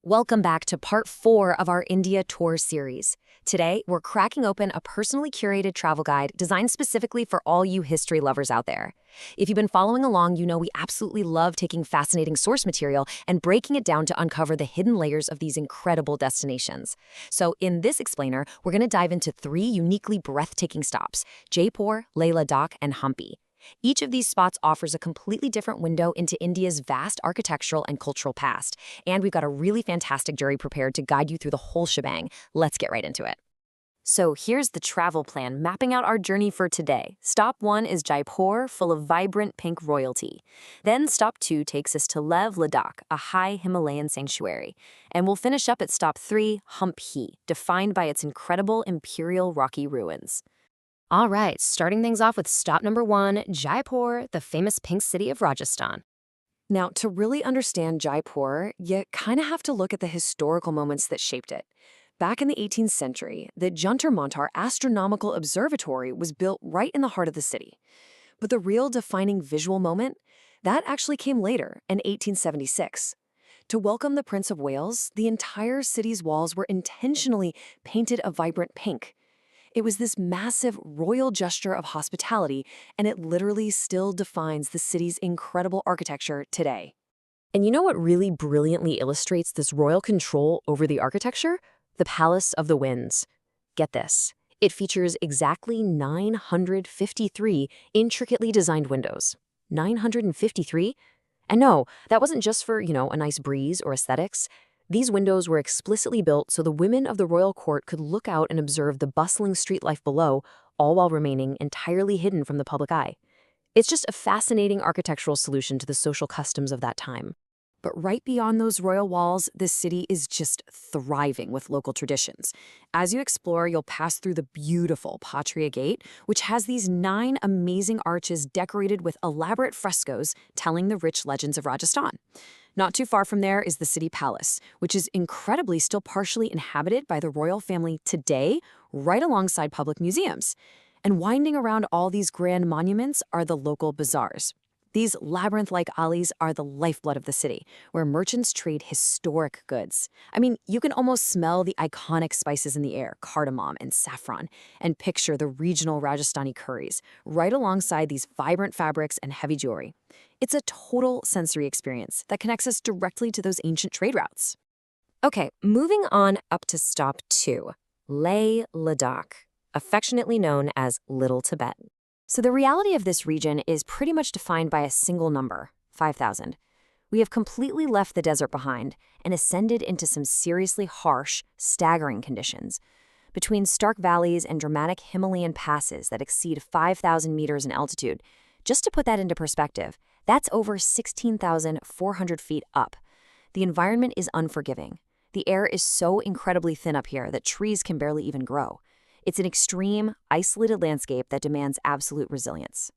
Welcome back to part 4 of our India tour series. Today, we're cracking open a personally curated travel guide designed specifically for all you history lovers out there. If you've been following along, you know we absolutely love taking fascinating source material and breaking it down to uncover the hidden layers of these incredible destinations. So in this explainer, we're going to dive into 3 uniquely breathtaking stops: Jaipur, Lehladakh, and Hampi. Each of these spots offers a completely different window into India's vast architectural and cultural past, and we've got a really fantastic jury prepared to guide you through the whole shebang. Let's get right into it. So here's the travel plan mapping out our journey for today. Stop 1 is Jaipur, full of vibrant pink royalty. Then stop 2 takes us to Ladakh, a high Himalayan sanctuary. And we'll finish up at stop 3, Hampi, defined by its incredible imperial rocky ruins. All right, starting things off with stop number 1, Jaipur, the famous pink city of Rajasthan. Now, to really understand Jaipur, you kind of have to look at the historical moments that shaped it. Back in the 18th century, the Jantar Mantar Astronomical Observatory was built right in the heart of the city. But the real defining visual moment, that actually came later, in 1876. To welcome the Prince of Wales, the entire city's walls were intentionally painted a vibrant pink. It was this massive royal gesture of hospitality, and it literally still defines the city's incredible architecture today. And you know what really brilliantly illustrates this royal control over the architecture? The Palace of the Winds. Get this. It features exactly 953 intricately designed windows. 953? And no, that wasn't just for, a nice breeze or aesthetics. These windows were explicitly built so the women of the royal court could look out and observe the bustling street life below, all while remaining entirely hidden from the public eye. It's just a fascinating architectural solution to the social customs of that time. But right beyond those royal walls, this city is just thriving with local traditions. As you explore, you'll pass through the beautiful Patria Gate, which has these 9 amazing arches decorated with elaborate frescoes telling the rich legends of Rajasthan. Not too far from there is the city palace, which is incredibly still partially inhabited by the royal family today, right alongside public museums. And winding around all these grand monuments are the local bazaars. These labyrinth-like alleys are the lifeblood of the city, where merchants trade historic goods. I mean, you can almost smell the iconic spices in the air, cardamom and saffron, and picture the regional Rajasthani curries, right alongside these vibrant fabrics and heavy jewelry. It's a total sensory experience that connects us directly to those ancient trade routes. Okay, moving on up to stop 2, Lehladakh, affectionately known as Little Tibet. So the reality of this region is pretty much defined by a single number, 5,000. We have completely left the desert behind and ascended into some seriously harsh, staggering conditions. Between stark valleys and dramatic Himalayan passes that exceed 5,000 meters in altitude, just to put that into perspective, that's over 16,400 feet up. The environment is unforgiving. The air is so incredibly thin up here that trees can barely even grow. It's an extreme, isolated landscape that demands absolute resilience.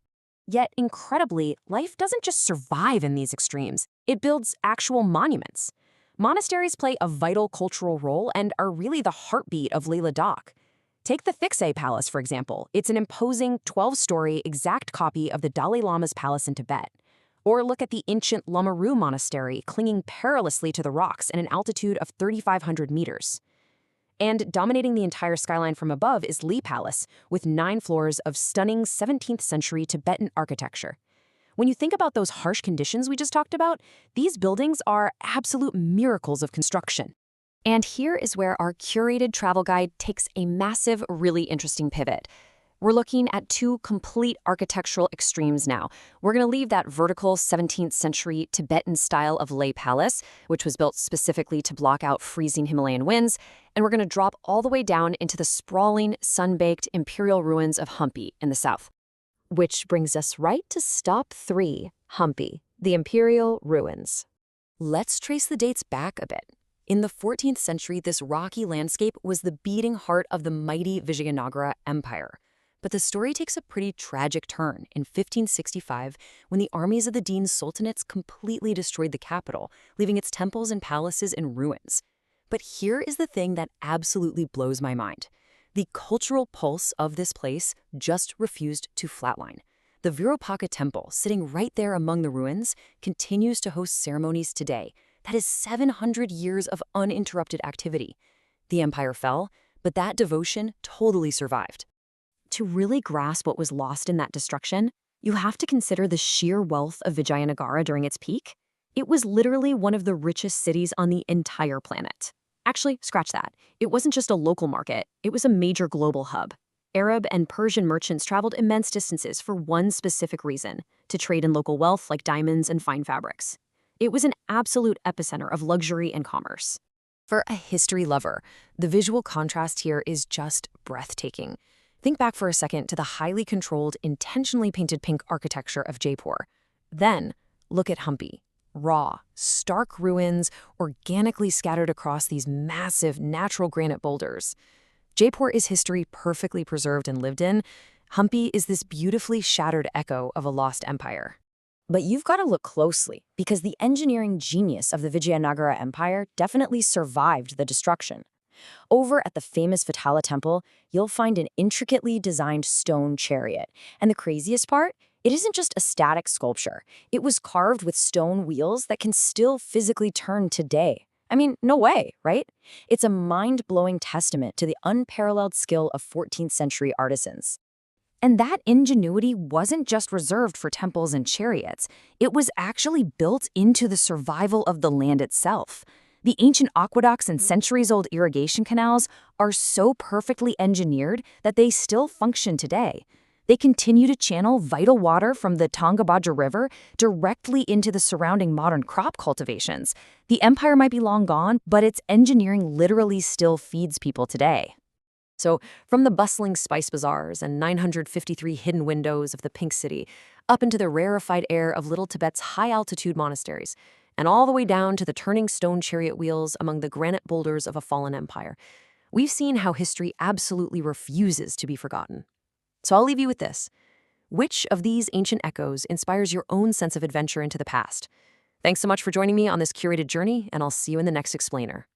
Yet, incredibly, life doesn't just survive in these extremes. It builds actual monuments. Monasteries play a vital cultural role and are really the heartbeat of Lehladakh. Take the Thiksay Palace, for example. It's an imposing 12-story exact copy of the Dalai Lama's palace in Tibet. Or look at the ancient Lamaru Monastery clinging perilously to the rocks at an altitude of 3,500 meters. And dominating the entire skyline from above is Lee Palace, with 9 floors of stunning 17th century Tibetan architecture. When you think about those harsh conditions we just talked about, these buildings are absolute miracles of construction. And here is where our curated travel guide takes a massive, really interesting pivot. We're looking at 2 complete architectural extremes now. We're going to leave that vertical 17th century Tibetan style of Leh Palace, which was built specifically to block out freezing Himalayan winds, and we're going to drop all the way down into the sprawling, sun-baked imperial ruins of Hampi in the south. Which brings us right to stop 3, Hampi, the imperial ruins. Let's trace the dates back a bit. In the 14th century, this rocky landscape was the beating heart of the mighty Vijayanagara Empire. But the story takes a pretty tragic turn in 1565 when the armies of the Din Sultanates completely destroyed the capital, leaving its temples and palaces in ruins. But here is the thing that absolutely blows my mind. The cultural pulse of this place just refused to flatline. The Virupakkha temple, sitting right there among the ruins, continues to host ceremonies today, That is 700 years of uninterrupted activity. The empire fell, but that devotion totally survived. To really grasp what was lost in that destruction, you have to consider the sheer wealth of Vijayanagara during its peak. It was literally one of the richest cities on the entire planet. Actually, scratch that. It wasn't just a local market, it was a major global hub. Arab and Persian merchants traveled immense distances for one specific reason: to trade in local wealth like diamonds and fine fabrics. It was an absolute epicenter of luxury and commerce. For a history lover, the visual contrast here is just breathtaking. Think back for a second to the highly controlled, intentionally painted pink architecture of Jaipur. Then, look at Hampi. Raw, stark ruins organically scattered across these massive natural granite boulders. Jaipur is history perfectly preserved and lived in. Hampi is this beautifully shattered echo of a lost empire. But you've got to look closely, because the engineering genius of the Vijayanagara Empire definitely survived the destruction. Over at the famous Vitala Temple, you'll find an intricately designed stone chariot. And the craziest part? It isn't just a static sculpture. It was carved with stone wheels that can still physically turn today. I mean, no way, right? It's a mind-blowing testament to the unparalleled skill of 14th century artisans. And that ingenuity wasn't just reserved for temples and chariots. It was actually built into the survival of the land itself. The ancient aqueducts and centuries-old irrigation canals are so perfectly engineered that they still function today. They continue to channel vital water from the Tungabhadra River directly into the surrounding modern crop cultivations. The empire might be long gone, but its engineering literally still feeds people today. So, from the bustling spice bazaars and 953 hidden windows of the Pink City, up into the rarefied air of Little Tibet's high-altitude monasteries, and all the way down to the turning stone chariot wheels among the granite boulders of a fallen empire, we've seen how history absolutely refuses to be forgotten. So I'll leave you with this. Which of these ancient echoes inspires your own sense of adventure into the past? Thanks so much for joining me on this curated journey, and I'll see you in the next explainer.